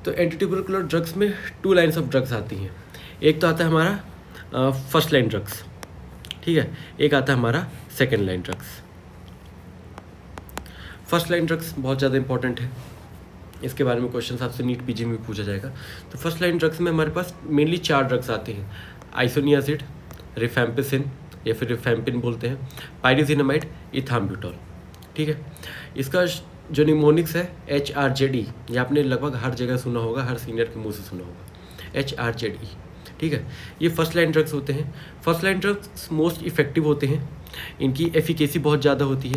तो anti tubercular drugs में 2 lines of drugs आती हैं। एक तो आता है हमारा फर्स्ट लाइन ड्रग्स, ठीक है, एक आता है हमारा second line drugs. First line drugs बहुत ज़्यादा इंपॉर्टेंट है, इसके बारे में क्वेश्चन आपसे नीट पीजी में पूछा जाएगा। तो फर्स्ट लाइन ड्रग्स में हमारे पास मेनली 4 ड्रग्स आते हैं, आइसोनियासिड, रिफैम्पिसिन या फिर रिफैम्पिन बोलते हैं, पायरिजिनामाइड, इथाम्ब्यूटॉल, ठीक है। इसका जो निमोनिक्स है HRZE, ये आपने लगभग हर जगह सुना होगा, हर सीनियर के मुंह से सुना होगा, HRZE, ठीक है। ये फर्स्ट लाइन ड्रग्स होते हैं। First line drugs most effective होते हैं, इनकी एफिकेसी बहुत ज़्यादा होती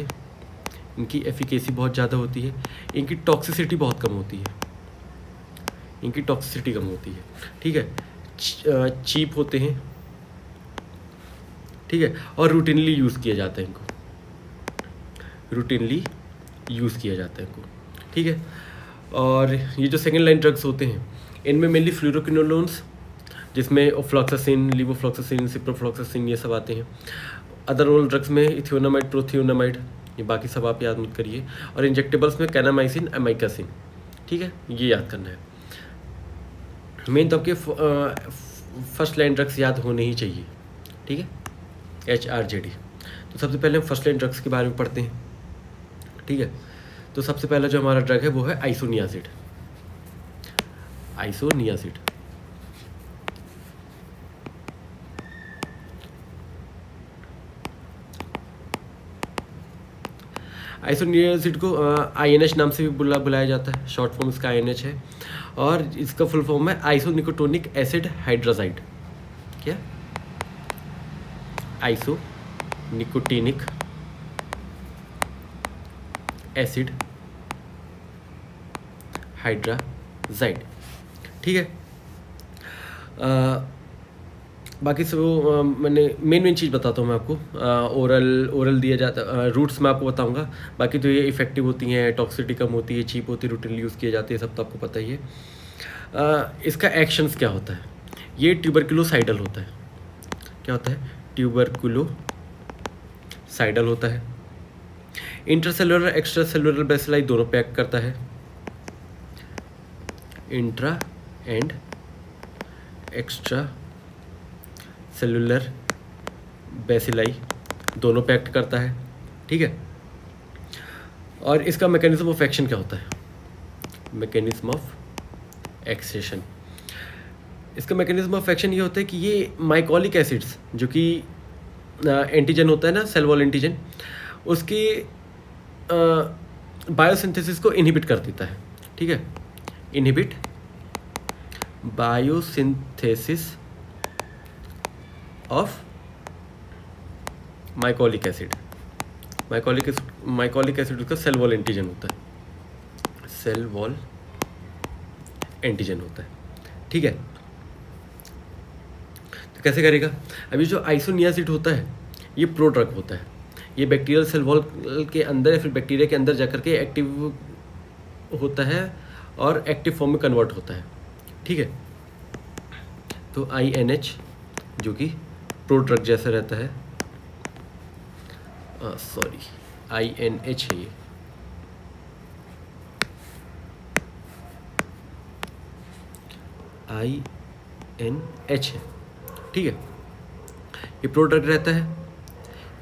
है, इनकी टॉक्सिसिटी बहुत कम होती है, ठीक है। चीप होते हैं, ठीक है, और रूटीनली यूज़ किया जाता है इनको, ठीक है। और ये जो सेकेंड लाइन ड्रग्स होते हैं, इनमें मेनली फ्लूरोक्विनोलोन्स, जिसमें ओफ्लॉक्सासिन, लिवोफ्लॉक्सासिन, सिप्रोफ्लॉक्सासिन ये सब आते हैं। अदर ओरल ड्रग्स में इथियोनामाइड, प्रोथियोनामाइड, ये बाकी सब आप याद मत करिए। और इंजेक्टेबल्स में कैनामाइसिन, अमाइकासिन, ठीक है, ये याद करना है। मेन तो आपके फर्स्ट लाइन ड्रग्स याद होने ही चाहिए, ठीक है, HRZE। तो सबसे पहले हम फर्स्ट लाइन ड्रग्स के बारे में पढ़ते हैं, ठीक है। तो सबसे पहला जो हमारा ड्रग है वो है आइसोनियासिड। आइसोनियासिड को INH नाम से भी बुलाया जाता है, शॉर्ट फॉर्म इसका INH है। और इसका फुल फॉर्म है आइसोनिकोटोनिक एसिड हाइड्राजाइड। क्या? आइसोनिकोटिनिक एसिड हाइड्राजाइड, ठीक है। बाकी सब मैंने मेन चीज़ बताता हूँ मैं आपको। ओरल दिया जाता, रूट्स मैं आपको बताऊँगा। बाकी तो ये इफ़ेक्टिव होती हैं, टॉक्सिसिटी कम होती है, चीप होती है, रूटीनली यूज़ किए जाते हैं, सब तो आपको पता ही है। इसका एक्शंस क्या होता है? ये ट्यूबरकुलोसाइडल होता है। क्या होता है? ट्यूबरकुलोसाइडल होता है। इंट्रासेलुलर एक्स्ट्रा सेलुलर बेसिलाई दोनों पे एक्ट करता है। Intra and extra cellular bacilli दोनों पे एक्ट करता है, ठीक है। और इसका मैकेनिज्म ऑफ एक्शन क्या होता है? मैकेनिज्म ऑफ एक्सेशन, इसका मैकेनिज्म ऑफ एक्शन ये होता है कि ये माइकोलिक एसिड्स, जो कि एंटीजन होता है ना, सेल वॉल एंटीजन, उसकी बायोसिंथेसिस को इनहिबिट कर देता है, ठीक है। Inhibit biosynthesis of mycolic acid. Mycolic acid उसका सेल वॉल एंटीजन होता है, सेल वॉल एंटीजन होता है, ठीक है। तो कैसे करेगा? अभी जो आइसोनियासिड होता है ये प्रो ड्रग होता है, ये बैक्टीरियल सेल वॉल के अंदर या फिर बैक्टीरिया के अंदर जाकर के एक्टिव होता है और एक्टिव फॉर्म में कन्वर्ट होता है, ठीक है। तो INH जो कि प्रो ड्रग जैसा रहता है, INH है ये, INH है, ठीक है। ये प्रो ड्रग रहता है,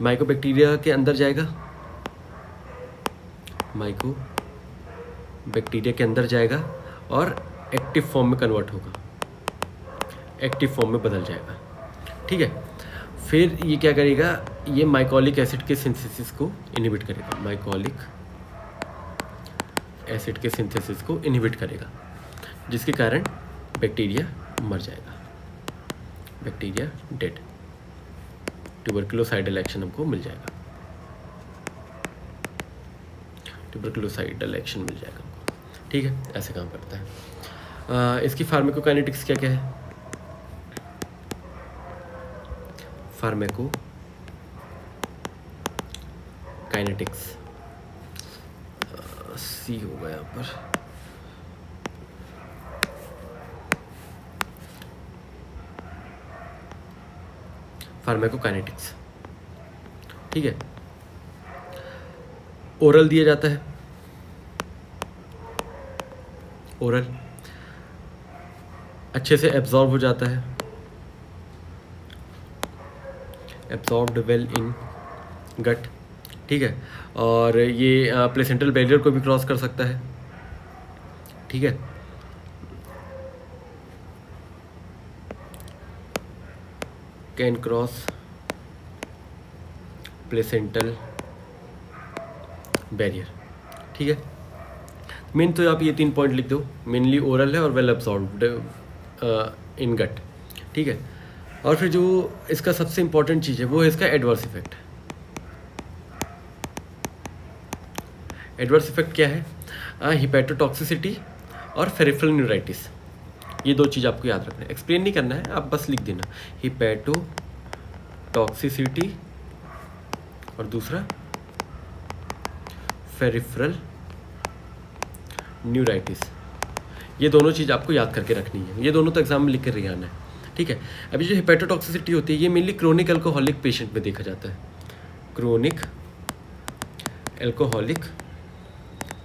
माइकोबैक्टीरिया के अंदर जाएगा, माइकोबैक्टीरिया के अंदर जाएगा और एक्टिव फॉर्म में कन्वर्ट होगा, एक्टिव फॉर्म में बदल जाएगा, ठीक है। फिर ये क्या करेगा? ये माइकोलिक एसिड के सिंथेसिस को इनहिबिट करेगा, माइकोलिक एसिड के सिंथेसिस को इनहिबिट करेगा, जिसके कारण बैक्टीरिया मर जाएगा, बैक्टीरिया डेड, ट्यूबरकुलोसाइडल एक्शन हमको मिल जाएगा, ट्यूबरकुलोसाइडल एक्शन मिल जाएगा हमको, ठीक है। ऐसे काम करता है। इसकी फार्माकोकाइनेटिक्स क्या क्या है? फार्माकोकाइनेटिक्स सी होगा यहाँ पर, फार्माकोकाइनेटिक्स, ठीक है। ओरल दिया जाता है, ओरल अच्छे से एब्जॉर्ब हो जाता है, एब्जॉर्ब्ड वेल इन गट, ठीक है। और ये प्लेसेंटल बैरियर को भी क्रॉस कर सकता है, ठीक है। कैन क्रॉस प्लेसेंटल बैरियर, ठीक है। मेन तो आप ये 3 पॉइंट लिख दो, मेनली ओरल है और वेल एब्सॉर्ब्ड इन गट, ठीक है। और फिर जो इसका सबसे इम्पॉर्टेंट चीज़ है वो है इसका एडवर्स इफेक्ट। एडवर्स इफेक्ट क्या है? हिपैटोटॉक्सिसिटी और फेरिफेरल न्यूराइटिस, ये 2 चीज़ आपको याद रखना है, एक्सप्लेन नहीं करना है, आप बस लिख देना, हिपैटोटॉक्सिसिटी और दूसरा फेरिफेरल न्यूराइटिस। ये दोनों चीज़ आपको याद करके रखनी है, ये दोनों तो एग्जाम में लिख कर आना है, ठीक है। अभी जो हिपैटोटॉक्सिसिटी होती है ये मेनली क्रोनिक अल्कोहलिक पेशेंट में देखा जाता है, क्रोनिक अल्कोहलिक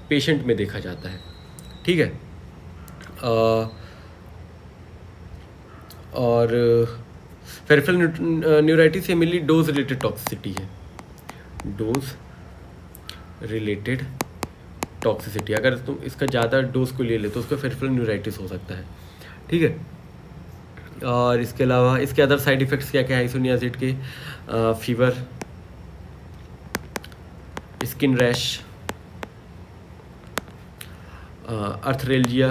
पेशेंट में देखा जाता है, ठीक है। और फेरिफेरल न्यूराइटिस ये मेनली डोज रिलेटेड टॉक्सिसिटी है, डोज रिलेटेड टॉक्सिसिटी। अगर तुम इसका ज़्यादा डोज को ले ले तो उसका फेरिफेरल न्यूराइटिस हो सकता है, ठीक है। और इसके अलावा इसके अदर साइड इफ़ेक्ट्स क्या क्या है आइसोनियाज़िड के? Fever, skin rash, arthralgia,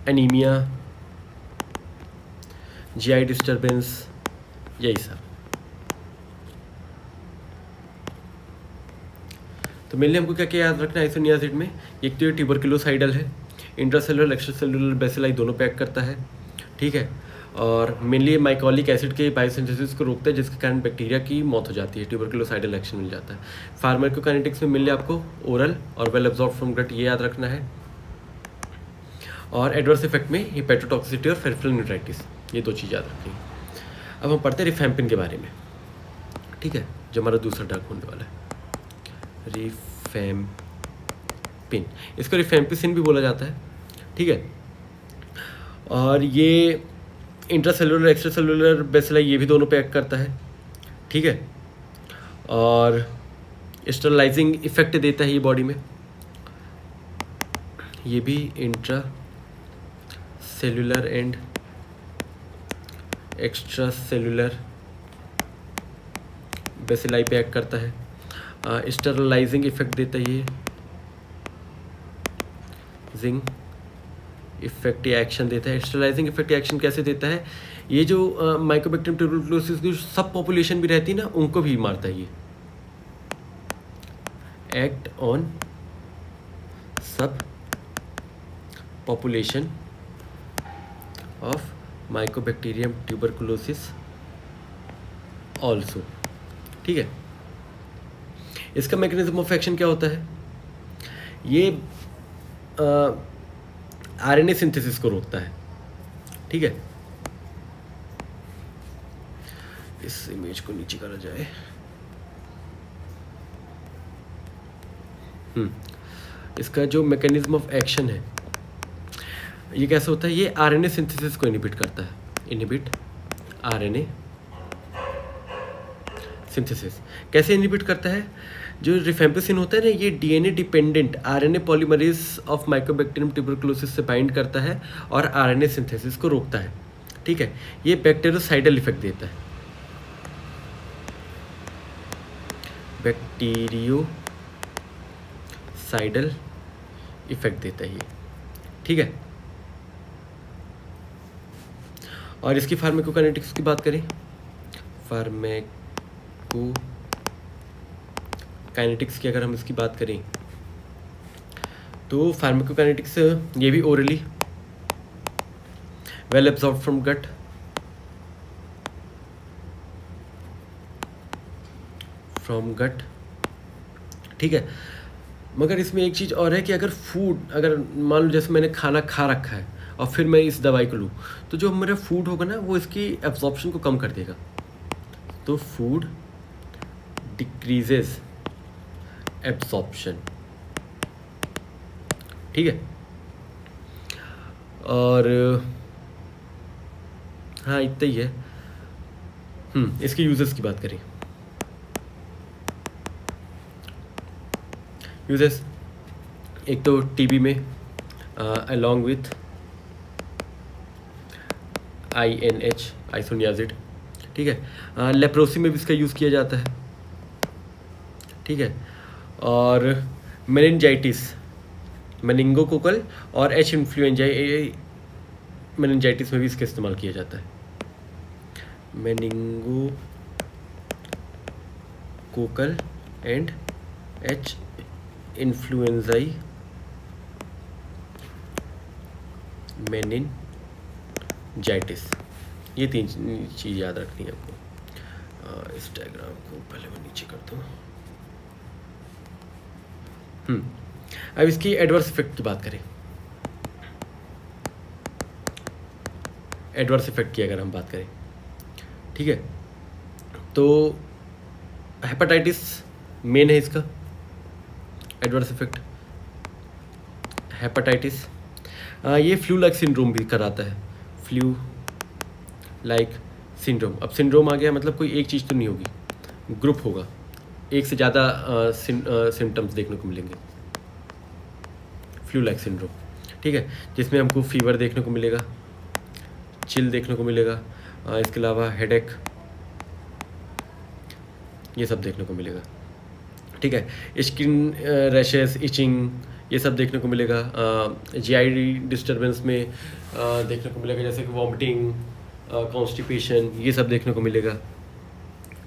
anaemia, GI disturbance, यही सब। तो मेनली हमको क्या क्या याद रखना है आइसोनियाज़िड में? एक तो ये ट्यूबरकुलोसाइडल है, इंट्रासेलुलर एक्स्ट्रासेलुलर बेसिलाई दोनों पैक करता है, ठीक है। और मेनली माइकोलिक एसिड के बायोसिंथेसिस को रोकता है जिसके कारण बैक्टीरिया की मौत हो जाती है, ट्यूबरकुलोसाइडल एक्शन मिल जाता है। फार्माकोकाइनेटिक्स में मेनली आपको ओरल और वेल एब्जॉर्ब फ्रॉम गट ये याद रखना है। और एडवर्स इफेक्ट में हिपैटोटॉक्सिसिटी और फेरिफेरल न्यूराइटिस, ये 2 चीज़ याद रखनी है। अब हम पढ़ते हैं रिफैम्पिन के बारे में, ठीक है, जो हमारा दूसरा ड्रग होने वाला है, रिफैम्पिन। इसको रिफैम्पिसिन भी बोला जाता है, ठीक है। और ये इंट्रासेलुलर एक्स्ट्रासेलुलर बेसिलाई ये भी दोनों पे एक्ट करता है, ठीक है। और स्टरलाइजिंग इफेक्ट देता है ये बॉडी में, ये भी intra cellular and extra cellular bacilli पे एक्ट करता है। स्टरलाइजिंग इफेक्ट देता है ये, जिंग इफेक्ट या एक्शन देता है। स्टरलाइजिंग इफेक्ट या एक्शन कैसे देता है? ये जो माइकोबैक्टीरियम ट्यूबरकुलोसिस की सब पॉपुलेशन भी रहती है ना, उनको भी मारता है ये, एक्ट ऑन सब population of Mycobacterium tuberculosis also, ठीक है। इसका मैकेनिज्म ऑफ एक्शन क्या होता है? ये आरएनए सिंथेसिस को रोकता है, ठीक है। इस इमेज को नीचे करा जाए, इसका जो मैकेनिज्म ऑफ एक्शन है ये कैसे होता है? ये आरएनए सिंथेसिस को इनहिबिट करता है, इनहिबिट आरएनए सिंथेसिस। कैसे इनहिबिट करता है? जो रिफैम्पिसिन होता है ना, ये DNA dependent RNA polymerase of Mycobacterium tuberculosis से बाइंड करता है और आरएनए सिंथेसिस को रोकता है, ठीक है। ये बैक्टीरियोसाइडल इफेक्ट देता है, बैक्टीरियोसाइडल इफेक्ट देता है ये, ठीक है। और इसकी फार्माकोकाइनेटिक्स की बात करें, फार्माकोकाइनेटिक्स की अगर हम इसकी बात करें तो फार्माकोकाइनेटिक्स ये भी ओरली, वेल एब्जॉर्ब फ्रॉम गट, ठीक है। मगर इसमें एक चीज़ और है कि अगर फूड, अगर मान लो जैसे मैंने खाना खा रखा है और फिर मैं इस दवाई को लूँ तो जो मेरा फूड होगा ना वो इसकी एब्जॉर्प्शन को कम कर देगा, तो फूड डिक्रीजेज एब्जॉर्प्शन, ठीक है। और हाँ इतना ही है। इसके यूजेस की बात करें। यूजेस एक तो टीबी में अलॉन्ग विथ INH आइसोनियाजिड, ठीक है। लेप्रोसी में भी इसका यूज़ किया जाता है, ठीक है। और मेनिंजाइटिस, मेनिंगोकोकल और H इन्फ्लुएंजाई मेनिंजाइटिस में भी इसका इस्तेमाल किया जाता है। मेनिंगोकोकल एंड H इन्फ्लुएंजाई मेनिंजाइटिस, ये 3 चीज़ याद रखनी है आपको। इस डायग्राम को पहले मैं नीचे करता हूँ। अब इसकी एडवर्स इफेक्ट की बात करें। एडवर्स इफेक्ट की अगर हम बात करें, ठीक है, तो हेपेटाइटिस मेन है इसका एडवर्स इफेक्ट। हेपेटाइटिस ये फ्लू लाइक सिंड्रोम भी कराता है, फ्लू लाइक सिंड्रोम। अब सिंड्रोम आ गया मतलब कोई एक चीज़ तो नहीं होगी, ग्रुप होगा, एक से ज़्यादा सिम्टम्स देखने को मिलेंगे। फ्लू लाइक सिंड्रोम, ठीक है, जिसमें हमको फीवर देखने को मिलेगा, चिल देखने को मिलेगा, इसके अलावा हेडेक, ये सब देखने को मिलेगा, ठीक है। स्किन रैशेस, इचिंग, ये सब देखने को मिलेगा। GI डिस्टर्बेंस में देखने को मिलेगा, जैसे कि वॉमिटिंग, कॉन्स्टिपेशन, ये सब देखने को मिलेगा,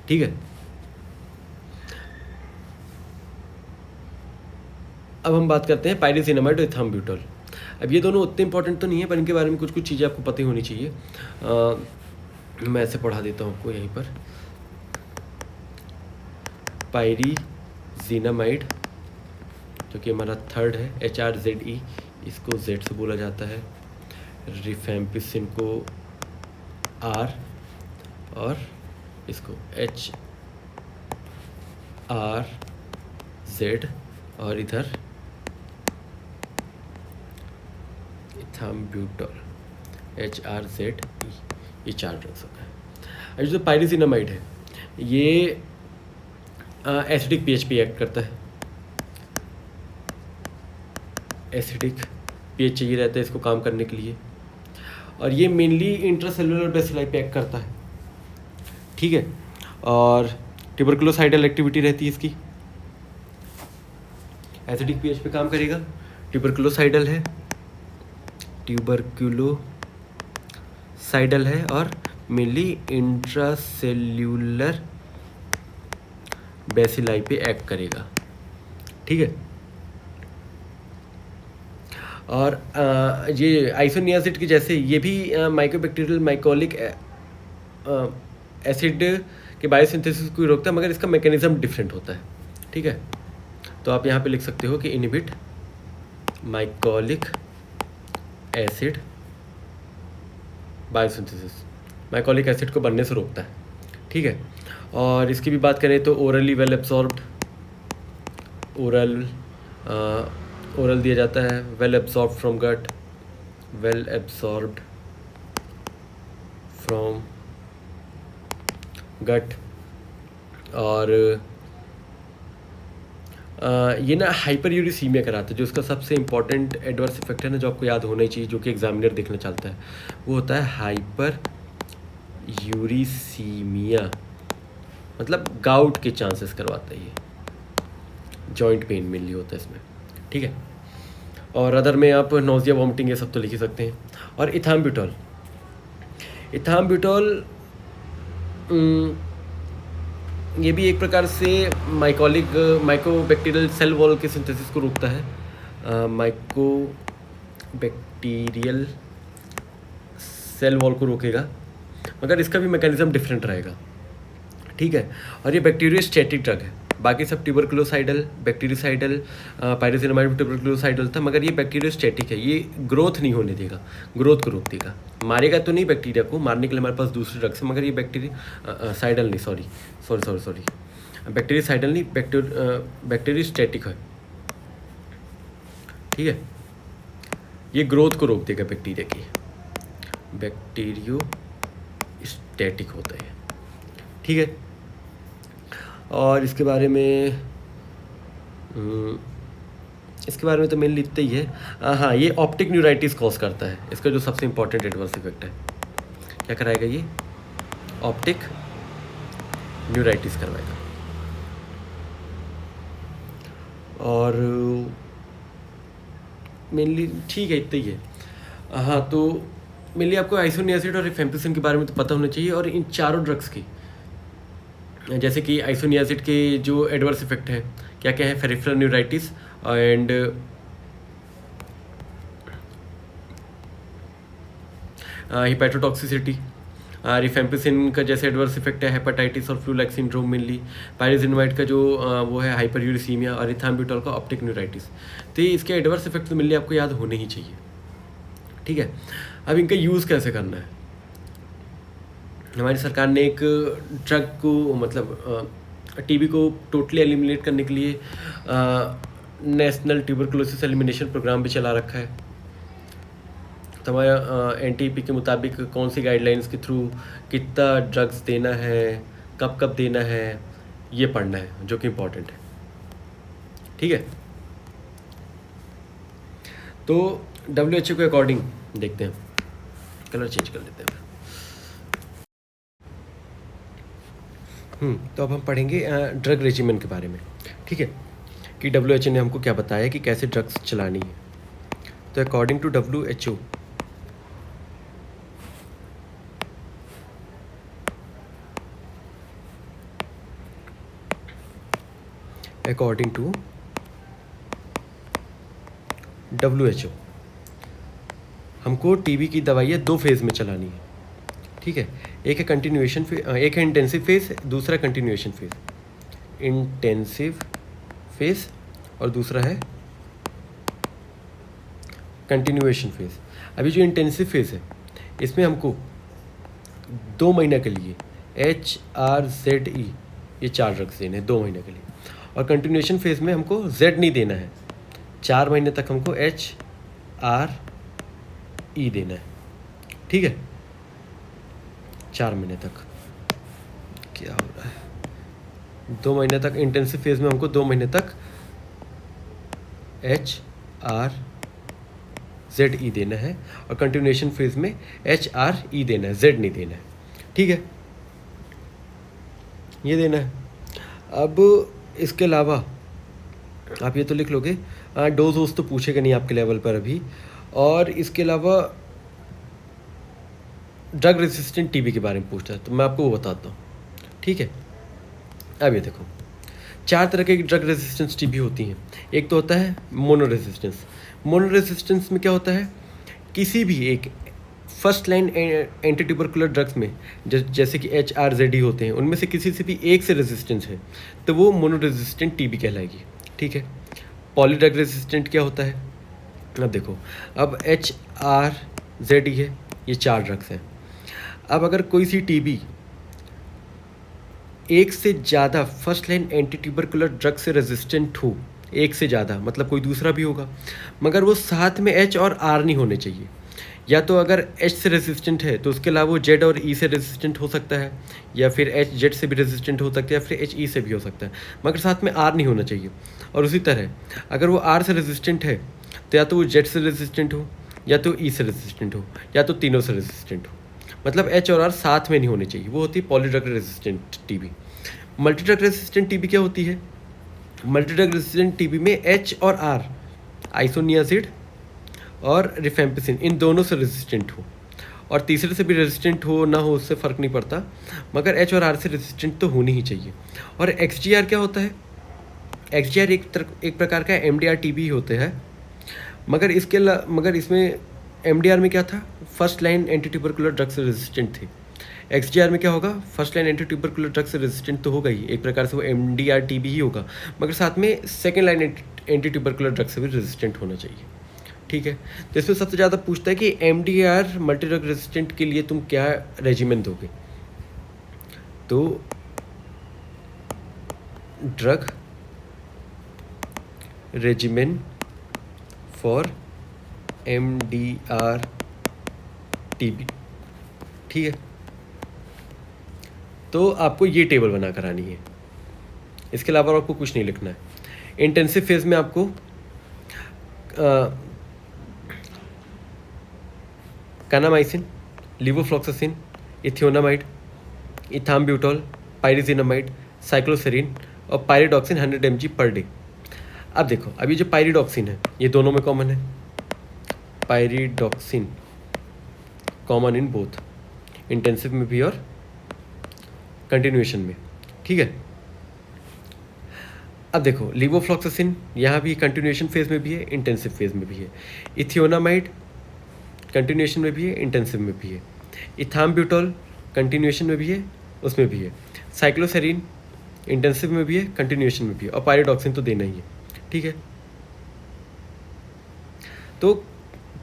ठीक है। अब हम बात करते हैं पायरिसिनामाइड और इथाम्ब्यूटोल। अब ये दोनों उतने इंपॉर्टेंट तो नहीं है, पर इनके बारे में कुछ कुछ चीज़ें आपको पता ही होनी चाहिए। मैं ऐसे पढ़ा देता हूँ आपको यहीं पर। पायरिसिनामाइड जो कि हमारा थर्ड है, HRZE, इसको Z से बोला जाता है। रिफेम्पिसिन को R और इसको HRZ, और इधर इथाम्ब्यूटोल HRZE, ये 4 ड्रग्स होता है। अब जो पायरिसिनामाइड है ये एसिडिक pH पे एक्ट करता है। एसिडिक pH चाहिए रहता है इसको काम करने के लिए, और ये मेनली इंट्रासेलुलर बेसिलाई पे एक्ट करता है, ठीक है। और ट्यूबरकुलोसाइडल एक्टिविटी रहती है इसकी, एसिडिक pH पे काम करेगा, ट्यूबरकुलोसाइडल है, ट्यूबरकुलोसाइडल है, और मेनली इंट्रासेल्यूलर बेसिलाई पे एक्ट करेगा, ठीक है। और ये आइसोनियाजिड के जैसे ये भी माइकोबैक्टीरियल माइकोलिक एसिड के बायोसिंथेसिस को रोकता है, मगर इसका मैकेनिज्म डिफरेंट होता है, ठीक है। तो आप यहाँ पे लिख सकते हो कि inhibit mycolic acid biosynthesis, mycolic acid को बनने से रोकता है, ठीक है। और इसकी भी बात करें तो ओरली वेल एब्सॉर्ब्ड, ओरल दिया जाता है, well absorbed from gut, well absorbed from gut. और ये ना हाइपर यूरिसीमिया कराता है। जो इसका सबसे इम्पॉर्टेंट एडवर्स इफेक्ट है ना, जो आपको याद होना ही चाहिए, जो कि एग्जामिनर देखना चाहता है, वो होता है हाइपर यूरिसीमिया, मतलब गाउट के चांसेस करवाता है ये, जॉइंट पेन मेनली होता है इसमें, ठीक है। और अदर में आप नोजिया, वॉमिटिंग, ये सब तो लिख ही सकते हैं। और इथाम्ब्यूटोल, इथाम्ब्यूटोल ये भी एक प्रकार से माइकोबैक्टीरियल सेल वॉल के सिंथेसिस को रोकता है, माइकोबैक्टीरियल सेल वॉल को रोकेगा, मगर इसका भी मैकेनिज्म डिफरेंट रहेगा, ठीक है। और ये बैक्टीरियोस्टैटिक ड्रग है। बाकी सब ट्यूबरकुलोसाइडल, बैक्टीरियोसाइडल, पायरिसिनामाइड ट्यूबरकुलोसाइडल था, मगर ये बैक्टीरियोस्टैटिक है, ये ग्रोथ नहीं होने देगा, ग्रोथ को रोक देगा। मारेगा तो नहीं, बैक्टीरिया को मारने के लिए हमारे पास दूसरे ड्रग्स है, मगर ये बैक्टीरियोसाइडल नहीं, सॉरी बैक्टीरियोसाइडल नहीं, बैक्टीरियोस्टैटिक है, ठीक है। ये ग्रोथ को रोक देगा बैक्टीरिया की, बैक्टीरियो स्टैटिक होता है, ठीक है। और इसके बारे में तो मेनली इतना ही है। हाँ, ये ऑप्टिक न्यूराइटिस कॉज करता है, इसका जो सबसे इंपॉर्टेंट एडवर्स इफेक्ट है, क्या कराएगा ये, ऑप्टिक न्यूराइटिस करवाएगा। और मेनली ठीक है, इतना ही है। हाँ, तो मेनली आपको आइसोनियासिड और रिफेम्पिसिन के बारे में तो पता होना चाहिए, और इन चारों ड्रग्स की, जैसे कि आइसोनियासिड के जो एडवर्स इफेक्ट है क्या क्या है, फेरिफेरल न्यूराइटिस एंड हिपैटोटॉक्सिसिटी। रिफेम्पिसिन का जैसे एडवर्स इफेक्ट है हेपेटाइटिस और फ्लू लाइक सिंड्रोम मेनली। पायरिजिनमाइड का जो वो है हाइपरयूरिसीमिया, और इथाम्ब्यूटॉल का ऑप्टिक न्यूराइटिस। तो ये इसके एडवर्स इफेक्ट तो मेनली आपको याद होने ही चाहिए, ठीक है। अब इनका यूज़ कैसे करना है, हमारी सरकार ने एक ड्रग को मतलब टीबी को टोटली एलिमिनेट करने के लिए नेशनल ट्यूबरकुलोसिस एलिमिनेशन प्रोग्राम भी चला रखा है। तो हमारा एनटीपी के मुताबिक कौन सी गाइडलाइंस के थ्रू कितना ड्रग्स देना है, कब कब देना है, ये पढ़ना है, जो कि इम्पोर्टेंट है, ठीक है। तो WHO के अकॉर्डिंग देखते हैं, कलर चेंज कर लेते हैं। तो अब हम पढ़ेंगे ड्रग रेजिमेन के बारे में, ठीक है, कि WHO ने हमको क्या बताया कि कैसे ड्रग्स चलानी है। तो अकॉर्डिंग टू WHO, हमको टीबी की दवाइयाँ 2 फेज़ में चलानी है, ठीक है। एक है कंटिन्यूएशन फेज, एक है इंटेंसिव फेज, दूसरा कंटिन्यूएशन फेज। इंटेंसिव फेज और दूसरा है कंटिन्यूएशन फेज। अभी जो इंटेंसिव फेज है इसमें हमको 2 महीने के लिए HRZE ये 4 ड्रग्स देने हैं 2 महीने के लिए, और कंटिन्यूएशन फेज में हमको Z नहीं देना है, 4 महीने तक हमको HRE देना है, ठीक है। 4 महीने तक क्या हो रहा है, 2 महीने तक इंटेंसिव फेज में हमको 2 महीने तक HRZE देना है, और कंटिन्यूएशन फेज में HRE देना है, Z नहीं देना है, ठीक है, ये देना है। अब इसके अलावा आप ये तो लिख लोगे, डोज वोज तो पूछेगा नहीं आपके लेवल पर अभी। और इसके अलावा ड्रग रेसिस्टेंट टीबी के बारे में पूछता है, तो मैं आपको वो बताता हूँ, ठीक है। अब ये देखो, 4 तरह के ड्रग रेसिस्टेंस टीबी होती हैं। एक तो होता है मोनो रेसिस्टेंस। मोनो रेसिस्टेंस में क्या होता है, किसी भी एक first line anti tubercular drugs में जैसे कि HRZE होते हैं, उनमें से किसी से भी एक से रेजिस्टेंस है तो वो मोनो रेसिस्टेंट टीबी कहलाएगी, ठीक है। पॉलीड्रग रेसिस्टेंट क्या होता है, अब देखो, अब HRZE है, ये 4 ड्रग्स हैं। अब अगर कोई सी टीबी एक से ज़्यादा first line anti tubercular drug से रेजिस्टेंट हो, एक से ज़्यादा मतलब कोई दूसरा भी होगा, मगर वो साथ में H और R नहीं होने चाहिए। या तो अगर H से रेजिस्टेंट है तो उसके अलावा वो Z और E से रेजिस्टेंट हो सकता है, या फिर H Z से भी रेजिस्टेंट हो सकता है, या फिर H E से भी हो सकता है, मगर साथ में R नहीं होना चाहिए। और उसी तरह अगर वो R से रेजिस्टेंट है तो या तो वो Z से रेजिस्टेंट हो, या तो E से रेजिस्टेंट हो, या तो तीनों से रेजिस्टेंट हो, मतलब H और R साथ में नहीं होने चाहिए। वो होती है polydrug resistant TB. Multidrug resistant TB क्या होती है, मल्टीड्रग रेजिस्टेंट टीबी में H और R, आइसोनियासिड और रिफेम्पिसिन, इन दोनों से रेजिस्टेंट हो, और तीसरे से भी रेजिस्टेंट हो ना हो उससे फ़र्क नहीं पड़ता, मगर H और R से रेजिस्टेंट तो होनी ही चाहिए। और XGR क्या होता है, XGR एक प्रकार का MDR टीबी होते हैं, मगर इसमें MDR में क्या था, first line anti tubercular drug से रेजिस्टेंट थे। XGR में क्या होगा, first line anti tubercular drug से रेजिस्टेंट तो होगा ही, एक प्रकार से वो MDR टीबी ही होगा, मगर साथ में second line anti tubercular drug से भी रेजिस्टेंट होना चाहिए, ठीक है। तो इसमें सबसे ज़्यादा पूछता है कि MDR मल्टी ड्रग रेजिस्टेंट के लिए तुम क्या रेजिमेन दोगे, तो drug regimen for MDR TB, ठीक है। तो आपको ये टेबल बना कर आनी है, इसके अलावा आपको कुछ नहीं लिखना है। इंटेंसिव फेज में आपको kanamycin, levofloxacin, ethionamide, ethambutol, pyrazinamide, cycloserine और पायरिडॉक्सिन 100 mg पर डे। अब देखो, अभी जो पायरिडॉक्सिन है ये दोनों में कॉमन है, pyridoxine common in both, intensive में भी और कंटिन्यूएशन में, ठीक है। अब देखो लीवोफ्लॉक्सासिन यहाँ भी कंटिन्यूएशन फेज में भी है, इंटेंसिव फेज में भी है। इथियोनामाइड कंटिन्यूएशन में भी है, इंटेंसिव में भी है। इथाम्ब्यूटॉल कंटिन्यूएशन में भी है, उसमें भी है। साइक्लोसेरिन इंटेंसिव में भी है, कंटिन्यूएशन में भी है, और पायरिडॉक्सिन तो देना ही है, ठीक है। तो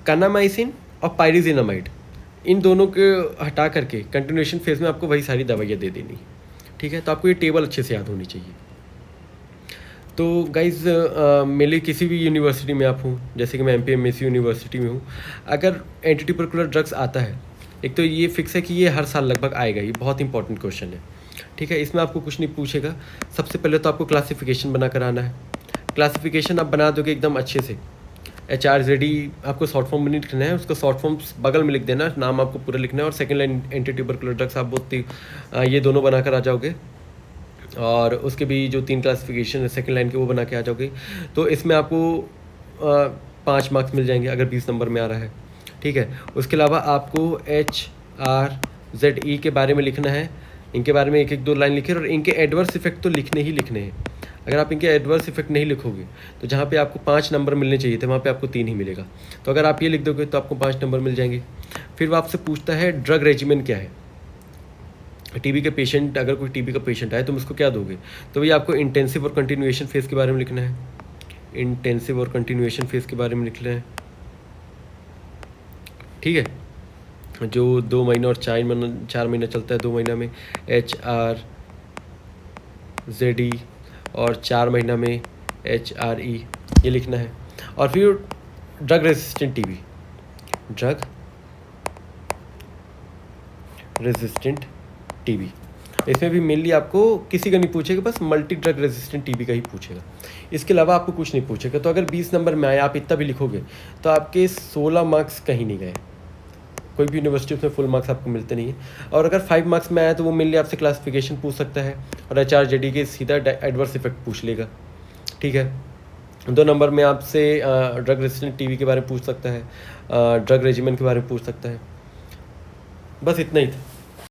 कानामाइसिन और पायरिजिनामाइड इन दोनों के हटा करके कंटिन्यूएशन फेज में आपको वही सारी दवाइयाँ दे देनी, ठीक है। तो आपको ये टेबल अच्छे से याद होनी चाहिए। तो गाइज़ मेरे किसी भी यूनिवर्सिटी में आप हूँ, जैसे कि मैं MPMSC यूनिवर्सिटी में हूँ, अगर एंटी ट्यूबरकुलर ड्रग्स आता है, एक तो ये फिक्स है कि ये हर साल लगभग आएगा, ये बहुत इंपॉर्टेंट क्वेश्चन है, ठीक है। इसमें आपको कुछ नहीं पूछेगा, सबसे पहले तो आपको क्लासिफिकेशन बना कर आना है। क्लासिफिकेशन आप बना दोगे एकदम अच्छे से, HRZD आपको शॉर्ट फॉर्म में नहीं लिखना है, उसका शॉर्ट फॉर्म बगल में लिख देना, नाम आपको पूरा लिखना है, और second line anti tubercular drugs आप बोलते ये दोनों बना कर आ जाओगे, और उसके भी जो 3 क्लासिफिकेशन है सेकेंड लाइन के वो बना के आ जाओगे। तो इसमें आपको 5 मार्क्स मिल जाएंगे अगर 20 नंबर में आ रहा है, ठीक है। उसके अलावा आपको HRZE के बारे में लिखना है, इनके बारे में 1-2 लाइन लिखे, और इनके एडवर्स इफेक्ट तो लिखने ही लिखने हैं। अगर आप इनके एडवर्स इफेक्ट नहीं लिखोगे तो जहाँ पे आपको 5 नंबर मिलने चाहिए थे वहाँ पे आपको 3 ही मिलेगा। तो अगर आप ये लिख दोगे तो आपको 5 नंबर मिल जाएंगे। फिर वो आपसे पूछता है ड्रग रेजिमेन क्या है। टीबी के पेशेंट, अगर कोई टीबी का पेशेंट आए तुम उसको क्या दोगे, तो भैया आपको इंटेंसिव और कंटिन्यूएशन फेज़ के बारे में लिखना है, इंटेंसिव और कंटिन्यूएशन फेज़ के बारे में लिखना है, ठीक है। जो 2 महीना और 4 महीना चलता है, 2 महीना में HRZE और 4 महीना में HRE ये लिखना है। और फिर drug resistant TB, drug resistant TB, इसमें भी मेनली आपको किसी का नहीं पूछेगा, बस मल्टी ड्रग रेजिस्टेंट टीबी का ही पूछेगा, इसके अलावा आपको कुछ नहीं पूछेगा। तो अगर 20 नंबर में आए, आप इतना भी लिखोगे तो आपके 16 मार्क्स कहीं नहीं गए। कोई भी यूनिवर्सिटी उसमें फुल मार्क्स आपको मिलते नहीं है। और अगर 5 मार्क्स में आया तो वो मेनली आपसे क्लासिफिकेशन पूछ सकता है, और HRZD के सीधा एडवर्स इफेक्ट पूछ लेगा, ठीक है। 2 नंबर में आपसे ड्रग रेजिस्टेंट टीबी के बारे में पूछ सकता है, ड्रग रेजिमेन के बारे में पूछ सकता है, बस इतना ही था।